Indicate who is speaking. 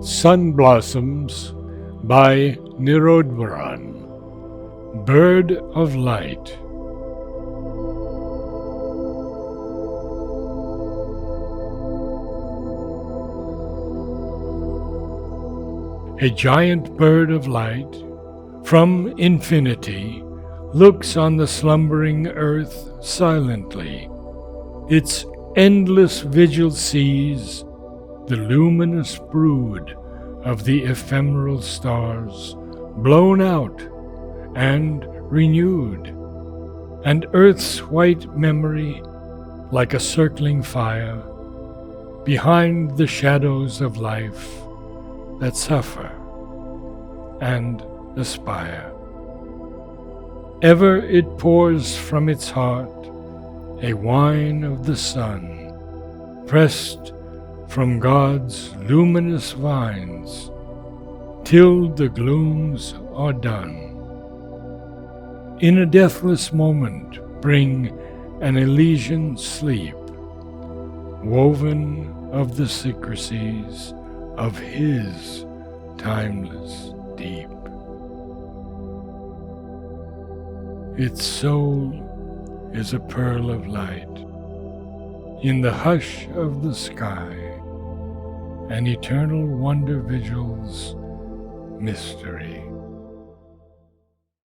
Speaker 1: Sun Blossoms by Nirodbaran. Bird of Light. A giant bird of light from infinity looks on the slumbering earth silently. Its endless vigil sees the luminous brood of the ephemeral stars blown out and renewed, and earth's white memory, like a circling fire, behind the shadows of life that suffer and aspire. Ever it pours from its heart a wine of the sun, pressed from God's luminous vines, till the glooms are done. In a deathless moment bring an Elysian sleep, woven of the secrecies of His timeless deep. Its soul is a pearl of light. In the hush of the sky, an eternal wonder vigils mystery.